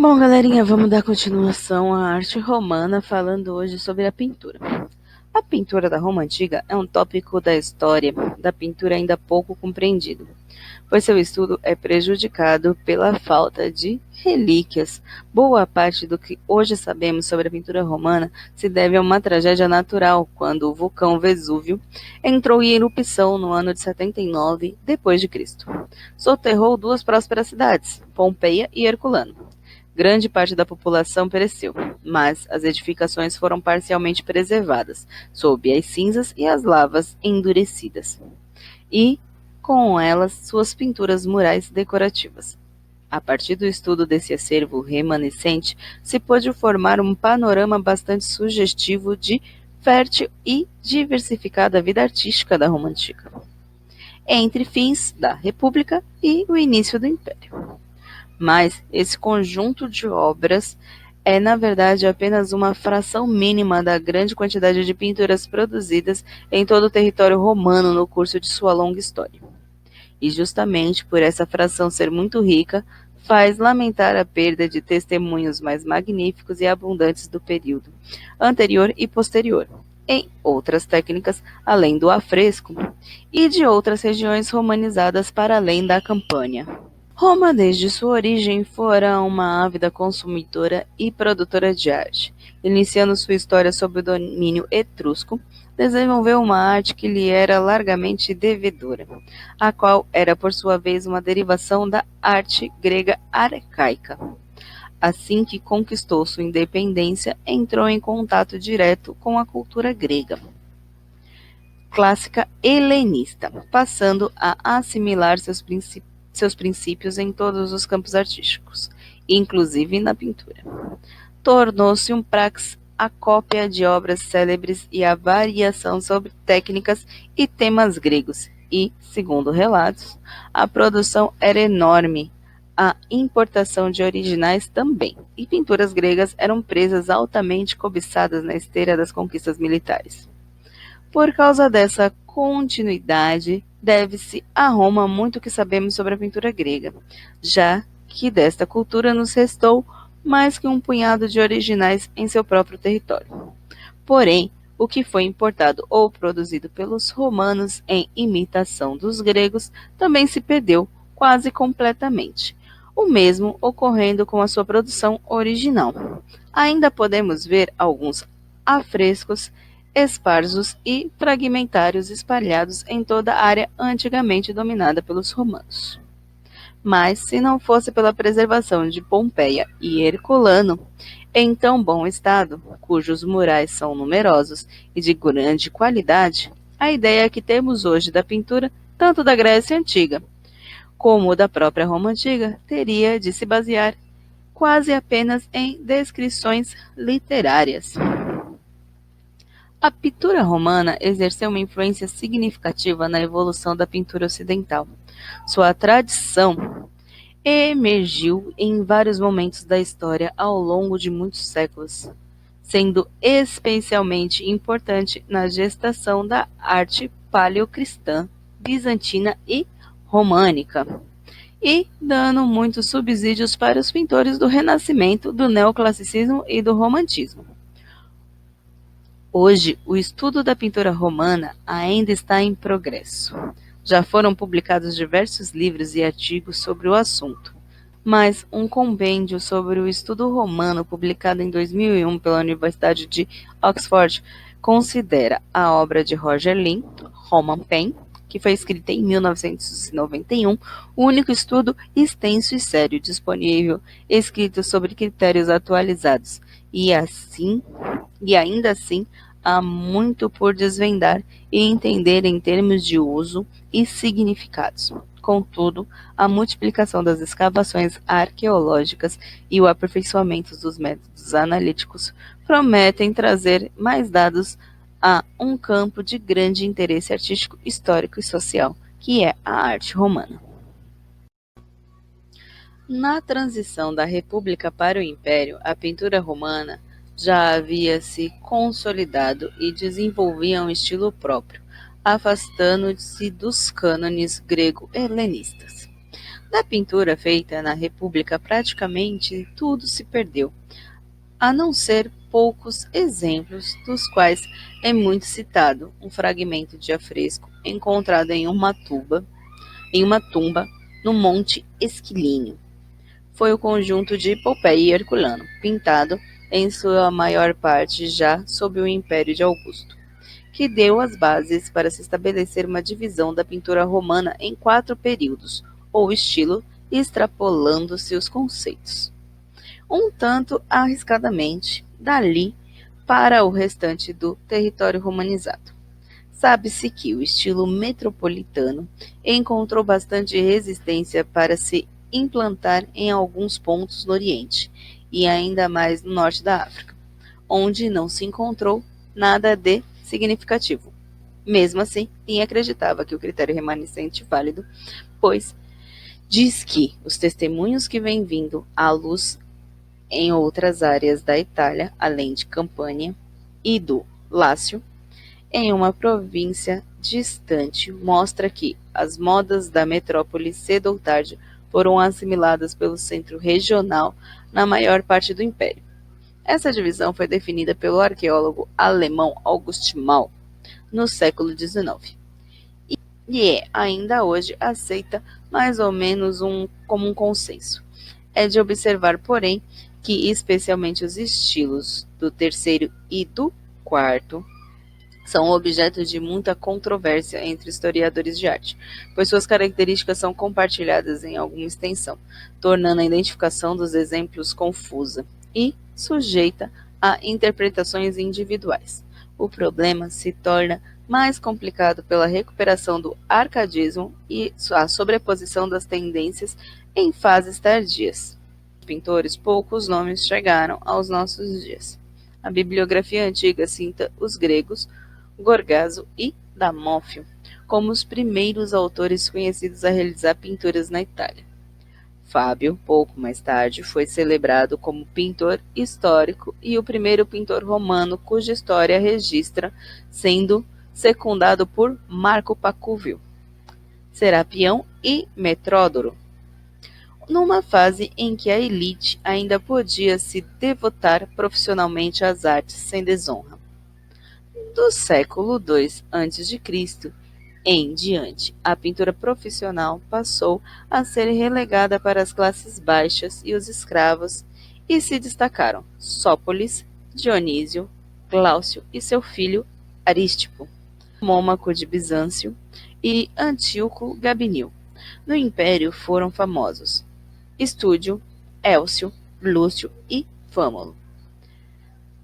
Bom, galerinha, vamos dar continuação à arte romana, falando hoje sobre a pintura. A pintura da Roma Antiga é um tópico da história da pintura ainda pouco compreendido, pois seu estudo é prejudicado pela falta de relíquias. Boa parte do que hoje sabemos sobre a pintura romana se deve a uma tragédia natural, quando o vulcão Vesúvio entrou em erupção no ano de 79 d.C. Soterrou duas prósperas cidades, Pompeia e Herculano. Grande parte da população pereceu, mas as edificações foram parcialmente preservadas, sob as cinzas e as lavas endurecidas, e, com elas, suas pinturas murais decorativas. A partir do estudo desse acervo remanescente, se pôde formar um panorama bastante sugestivo de fértil e diversificada vida artística da Roma Antiga, entre fins da República e o início do Império. Mas esse conjunto de obras é, na verdade, apenas uma fração mínima da grande quantidade de pinturas produzidas em todo o território romano no curso de sua longa história. E justamente por essa fração ser muito rica, faz lamentar a perda de testemunhos mais magníficos e abundantes do período anterior e posterior, em outras técnicas além do afresco, e de outras regiões romanizadas para além da Campânia. Roma, desde sua origem, fora uma ávida consumidora e produtora de arte. Iniciando sua história sob o domínio etrusco, desenvolveu uma arte que lhe era largamente devedora, a qual era, por sua vez, uma derivação da arte grega arcaica. Assim que conquistou sua independência, entrou em contato direto com a cultura grega clássica helenista, passando a assimilar seus princípios em todos os campos artísticos, inclusive na pintura. Tornou-se um praxe a cópia de obras célebres e a variação sobre técnicas e temas gregos, e, segundo relatos, a produção era enorme, a importação de originais também, e pinturas gregas eram presas altamente cobiçadas na esteira das conquistas militares. Por causa dessa continuidade, deve-se a Roma muito que sabemos sobre a pintura grega, já que desta cultura nos restou mais que um punhado de originais em seu próprio território. Porém, o que foi importado ou produzido pelos romanos em imitação dos gregos também se perdeu quase completamente, o mesmo ocorrendo com a sua produção original. Ainda podemos ver alguns afrescos esparsos e fragmentários espalhados em toda a área antigamente dominada pelos romanos. Mas, se não fosse pela preservação de Pompeia e Herculano, em tão bom estado, cujos murais são numerosos e de grande qualidade, a ideia que temos hoje da pintura, tanto da Grécia Antiga como da própria Roma Antiga, teria de se basear quase apenas em descrições literárias. A pintura romana exerceu uma influência significativa na evolução da pintura ocidental. Sua tradição emergiu em vários momentos da história ao longo de muitos séculos, sendo especialmente importante na gestação da arte paleocristã, bizantina e românica, e dando muitos subsídios para os pintores do Renascimento, do Neoclassicismo e do Romantismo. Hoje, o estudo da pintura romana ainda está em progresso. Já foram publicados diversos livros e artigos sobre o assunto, mas um compêndio sobre o estudo romano, publicado em 2001 pela Universidade de Oxford, considera a obra de Roger Lynn, Roman Pen, que foi escrita em 1991, o único estudo extenso e sério disponível, escrito sobre critérios atualizados, e ainda assim, há muito por desvendar e entender em termos de uso e significados. Contudo, a multiplicação das escavações arqueológicas e o aperfeiçoamento dos métodos analíticos prometem trazer mais dados a um campo de grande interesse artístico, histórico e social, que é a arte romana. Na transição da República para o Império, a pintura romana já havia se consolidado e desenvolvia um estilo próprio, afastando-se dos cânones grego-helenistas. Da pintura feita na República, praticamente tudo se perdeu, a não ser poucos exemplos, dos quais é muito citado um fragmento de afresco encontrado em uma tumba no Monte Esquilinho. Foi o conjunto de Pompeia e Herculano, pintado em sua maior parte já sob o Império de Augusto, que deu as bases para se estabelecer uma divisão da pintura romana em 4 períodos, ou estilo, extrapolando-se os conceitos um tanto arriscadamente dali para o restante do território romanizado. Sabe-se que o estilo metropolitano encontrou bastante resistência para se implantar em alguns pontos no Oriente e ainda mais no norte da África, onde não se encontrou nada de significativo. Mesmo assim, Linha acreditava que o critério remanescente válido, pois diz que os testemunhos que vêm vindo à luz em outras áreas da Itália, além de Campânia e do Lácio, em uma província distante, mostra que as modas da metrópole cedo ou tarde foram assimiladas pelo centro regional na maior parte do império. Essa divisão foi definida pelo arqueólogo alemão August Maul no século XIX e é ainda hoje aceita mais ou menos como um consenso. É de observar, porém, que especialmente os estilos do terceiro e do quarto são objeto de muita controvérsia entre historiadores de arte, pois suas características são compartilhadas em alguma extensão, tornando a identificação dos exemplos confusa e sujeita a interpretações individuais. O problema se torna mais complicado pela recuperação do arcadismo e a sobreposição das tendências em fases tardias. Pintores, poucos nomes chegaram aos nossos dias. A bibliografia antiga cita os gregos Gorgaso e Damófio como os primeiros autores conhecidos a realizar pinturas na Itália. Fábio, pouco mais tarde, foi celebrado como pintor histórico e o primeiro pintor romano cuja história registra, sendo secundado por Marco Pacúvio, Serapião e Metródoro, numa fase em que a elite ainda podia se devotar profissionalmente às artes sem desonra. Do século II a.C. em diante, a pintura profissional passou a ser relegada para as classes baixas e os escravos, e se destacaram Sópolis, Dionísio, Glaucio e seu filho Arístipo, Mômaco de Bizâncio e Antíoco Gabinil. No Império foram famosos Estúdio, Élcio, Lúcio e Fâmulo.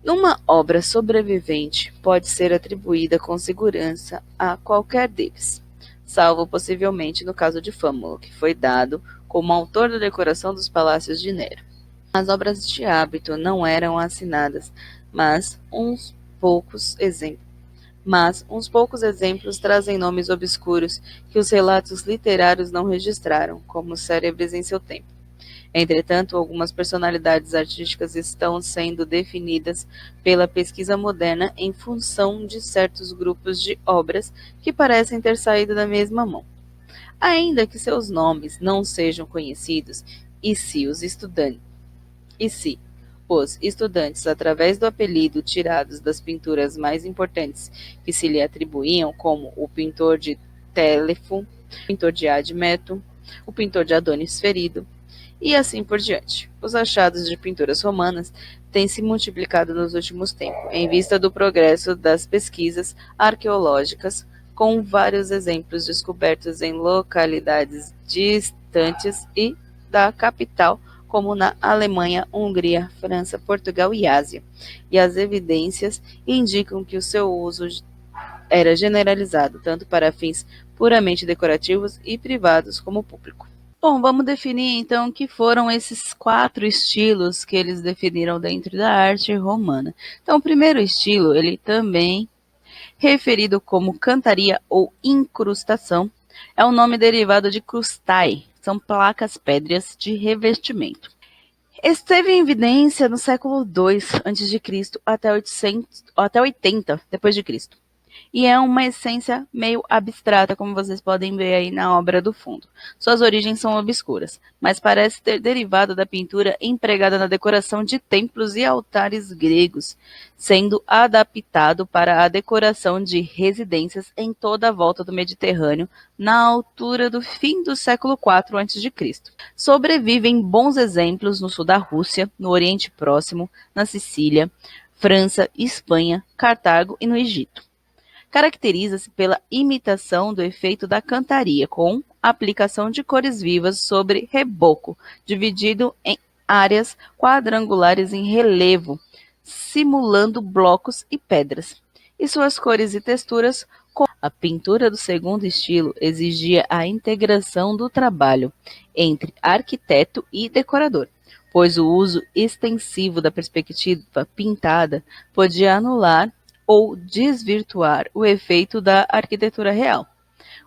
Numa obra sobrevivente pode ser atribuída com segurança a qualquer deles, salvo possivelmente no caso de Fâmulo, que foi dado como autor da decoração dos palácios de Nero. As obras de hábito não eram assinadas, mas uns poucos exemplos trazem nomes obscuros que os relatos literários não registraram, como célebres em seu tempo. Entretanto, algumas personalidades artísticas estão sendo definidas pela pesquisa moderna em função de certos grupos de obras que parecem ter saído da mesma mão. Ainda que seus nomes não sejam conhecidos, e se os estudantes, através do apelido tirados das pinturas mais importantes que se lhe atribuíam, como o pintor de Téléfo, o pintor de Admeto, o pintor de Adonis Ferido, e assim por diante. Os achados de pinturas romanas têm se multiplicado nos últimos tempos, em vista do progresso das pesquisas arqueológicas, com vários exemplos descobertos em localidades distantes e da capital, como na Alemanha, Hungria, França, Portugal e Ásia. E as evidências indicam que o seu uso era generalizado, tanto para fins puramente decorativos e privados como público. Bom, vamos definir então o que foram esses 4 estilos que eles definiram dentro da arte romana. Então, o primeiro estilo, ele também referido como cantaria ou incrustação, é um nome derivado de crustae, são placas pétreas de revestimento. Esteve em evidência no século II a.C. até 80 depois de Cristo. e é uma essência meio abstrata, como vocês podem ver aí na obra do fundo. Suas origens são obscuras, mas parece ter derivado da pintura empregada na decoração de templos e altares gregos, sendo adaptado para a decoração de residências em toda a volta do Mediterrâneo, na altura do fim do século IV a.C. Sobrevivem bons exemplos no sul da Rússia, no Oriente Próximo, na Sicília, França, Espanha, Cartago e no Egito. Caracteriza-se pela imitação do efeito da cantaria, com aplicação de cores vivas sobre reboco, dividido em áreas quadrangulares em relevo, simulando blocos e pedras. E suas cores e texturas. A pintura do segundo estilo exigia a integração do trabalho entre arquiteto e decorador, pois o uso extensivo da perspectiva pintada podia anular ou desvirtuar o efeito da arquitetura real.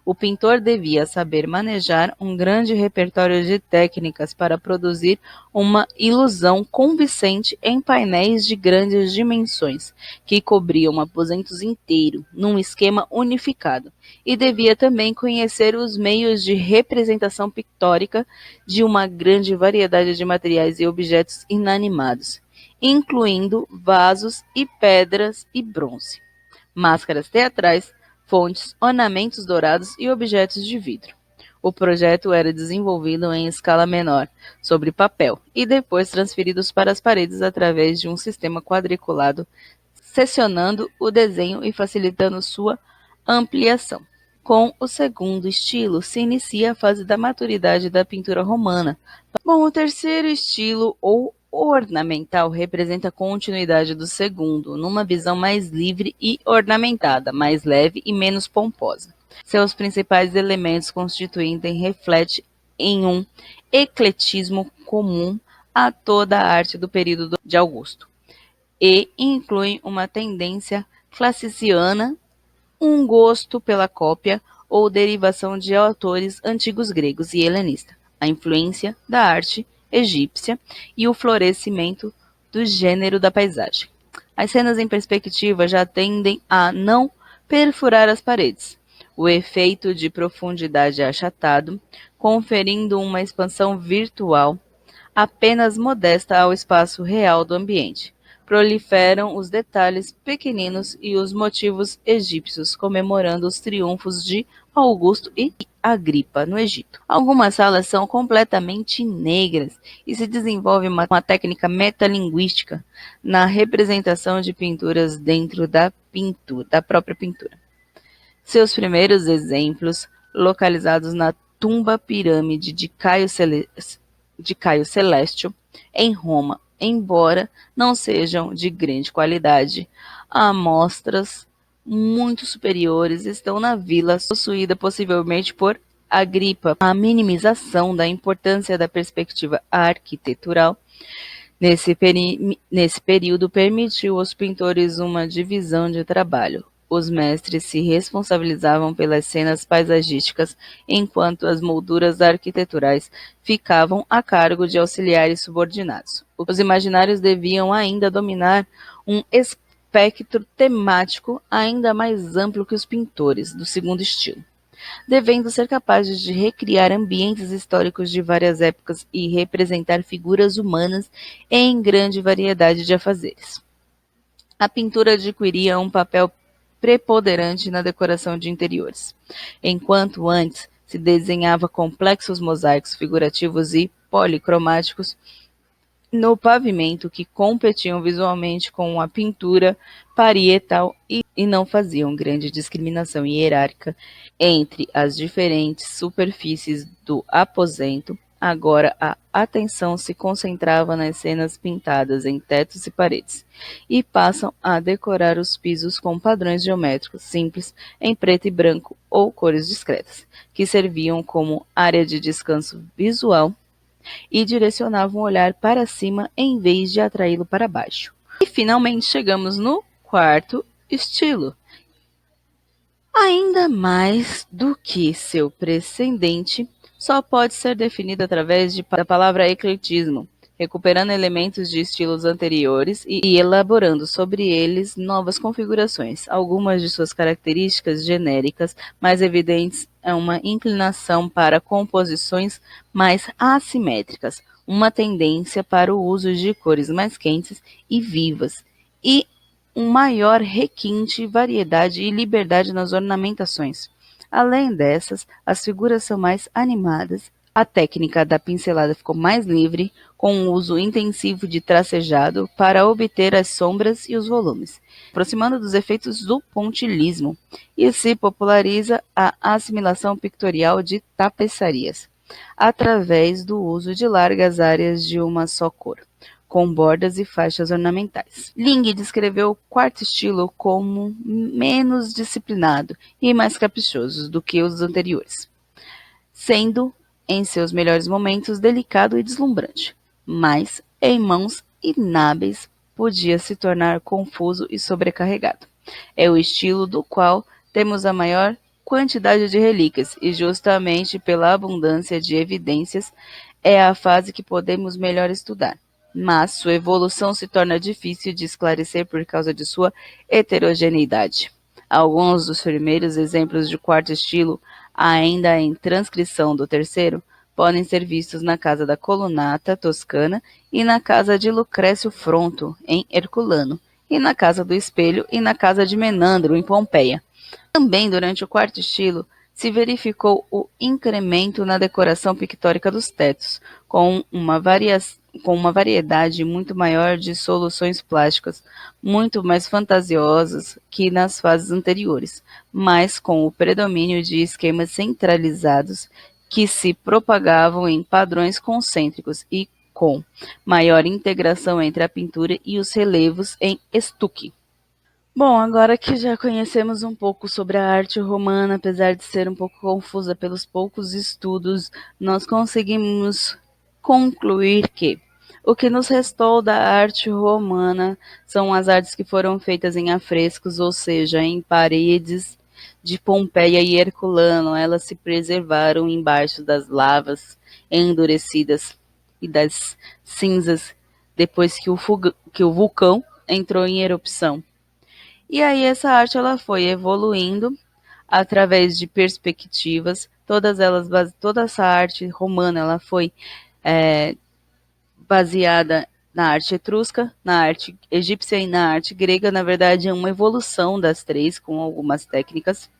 O pintor devia saber manejar um grande repertório de técnicas para produzir uma ilusão convincente em painéis de grandes dimensões, que cobriam aposentos inteiros, num esquema unificado, e devia também conhecer os meios de representação pictórica de uma grande variedade de materiais e objetos inanimados, incluindo vasos e pedras e bronze, máscaras teatrais, fontes, ornamentos dourados e objetos de vidro. O projeto era desenvolvido em escala menor, sobre papel, e depois transferidos para as paredes através de um sistema quadriculado, seccionando o desenho e facilitando sua ampliação. Com o segundo estilo, se inicia a fase da maturidade da pintura romana. Bom, o terceiro estilo, ou ornamental, representa a continuidade do segundo, numa visão mais livre e ornamentada, mais leve e menos pomposa. Seus principais elementos constituintes refletem em um ecletismo comum a toda a arte do período de Augusto, e incluem uma tendência classiciana, um gosto pela cópia ou derivação de autores antigos gregos e helenistas, a influência da arte egípcia e o florescimento do gênero da paisagem. As cenas em perspectiva já tendem a não perfurar as paredes, o efeito de profundidade é achatado, conferindo uma expansão virtual apenas modesta ao espaço real do ambiente. Proliferam os detalhes pequeninos e os motivos egípcios, comemorando os triunfos de Augusto e Agripa no Egito. Algumas salas são completamente negras e se desenvolve uma técnica metalinguística na representação de pinturas dentro da própria pintura. Seus primeiros exemplos, localizados na tumba-pirâmide de Caio Celestio, em Roma, embora não sejam de grande qualidade, amostras muito superiores estão na vila, possuída possivelmente por Agripa. A minimização da importância da perspectiva arquitetural nesse período permitiu aos pintores uma divisão de trabalho. Os mestres se responsabilizavam pelas cenas paisagísticas, enquanto as molduras arquiteturais ficavam a cargo de auxiliares subordinados. Os imaginários deviam ainda dominar um espectro temático ainda mais amplo que os pintores do segundo estilo, devendo ser capazes de recriar ambientes históricos de várias épocas e representar figuras humanas em grande variedade de afazeres. A pintura adquiria um papel preponderante na decoração de interiores. Enquanto antes se desenhava complexos mosaicos figurativos e policromáticos no pavimento que competiam visualmente com a pintura parietal e não faziam grande discriminação hierárquica entre as diferentes superfícies do aposento, agora a atenção se concentrava nas cenas pintadas em tetos e paredes, e passam a decorar os pisos com padrões geométricos simples em preto e branco ou cores discretas, que serviam como área de descanso visual e direcionavam o olhar para cima em vez de atraí-lo para baixo. E finalmente chegamos no quarto estilo. Ainda mais do que seu precedente, só pode ser definido através da palavra ecletismo, recuperando elementos de estilos anteriores e elaborando sobre eles novas configurações. Algumas de suas características genéricas mais evidentes é uma inclinação para composições mais assimétricas, uma tendência para o uso de cores mais quentes e vivas, e um maior requinte, variedade e liberdade nas ornamentações. Além dessas, as figuras são mais animadas, a técnica da pincelada ficou mais livre, com o uso intensivo de tracejado para obter as sombras e os volumes, aproximando dos efeitos do pontilhismo, e se populariza a assimilação pictorial de tapeçarias, através do uso de largas áreas de uma só cor, com bordas e faixas ornamentais. Ling descreveu o quarto estilo como menos disciplinado e mais caprichoso do que os anteriores, sendo, em seus melhores momentos, delicado e deslumbrante, mas, em mãos inábeis, podia se tornar confuso e sobrecarregado. É o estilo do qual temos a maior quantidade de relíquias, e justamente pela abundância de evidências, é a fase que podemos melhor estudar. Mas sua evolução se torna difícil de esclarecer por causa de sua heterogeneidade. Alguns dos primeiros exemplos de quarto estilo, ainda em transcrição do terceiro, podem ser vistos na casa da Colunata toscana e na casa de Lucrécio Fronto, em Herculano, e na casa do Espelho e na casa de Menandro, em Pompeia. Também durante o quarto estilo, se verificou o incremento na decoração pictórica dos tetos, com uma variedade muito maior de soluções plásticas, muito mais fantasiosas que nas fases anteriores, mas com o predomínio de esquemas centralizados que se propagavam em padrões concêntricos e com maior integração entre a pintura e os relevos em estuque. Bom, agora que já conhecemos um pouco sobre a arte romana, apesar de ser um pouco confusa pelos poucos estudos, nós conseguimos concluir que o que nos restou da arte romana são as artes que foram feitas em afrescos, ou seja, em paredes de Pompeia e Herculano. Elas se preservaram embaixo das lavas endurecidas e das cinzas depois que o vulcão entrou em erupção. E aí essa arte ela foi evoluindo através de perspectivas, toda essa arte romana ela foi baseada na arte etrusca, na arte egípcia e na arte grega. Na verdade, é uma evolução das três, com algumas técnicas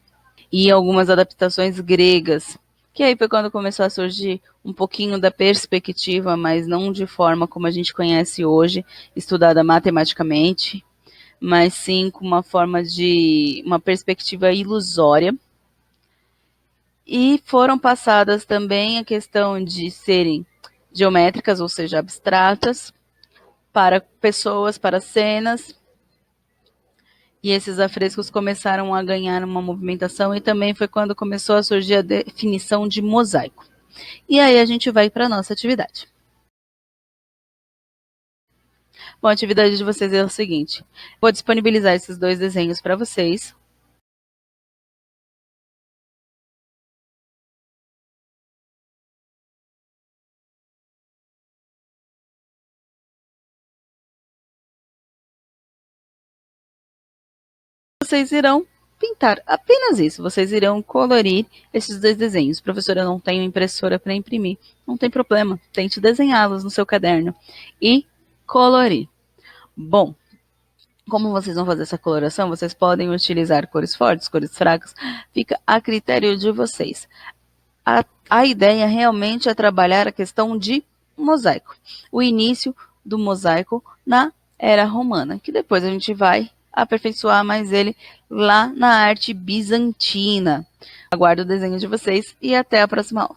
e algumas adaptações gregas, que aí foi quando começou a surgir um pouquinho da perspectiva, mas não de forma como a gente conhece hoje, estudada matematicamente, mas sim com uma forma de uma perspectiva ilusória. E foram passadas também a questão de serem geométricas, ou seja, abstratas, para pessoas, para cenas. E esses afrescos começaram a ganhar uma movimentação, e também foi quando começou a surgir a definição de mosaico. E aí a gente vai para a nossa atividade. Bom, a atividade de vocês é o seguinte: vou disponibilizar esses dois desenhos para vocês. Vocês irão pintar apenas isso. Vocês irão colorir esses dois desenhos. Professora, eu não tenho impressora para imprimir. Não tem problema. Tente desenhá-los no seu caderno e colorir. Bom, como vocês vão fazer essa coloração, vocês podem utilizar cores fortes, cores fracas. Fica a critério de vocês. A ideia realmente é trabalhar a questão de mosaico. O início do mosaico na Era Romana, que depois a gente vai aperfeiçoar mais ele lá na arte bizantina. Aguardo o desenho de vocês e até a próxima aula.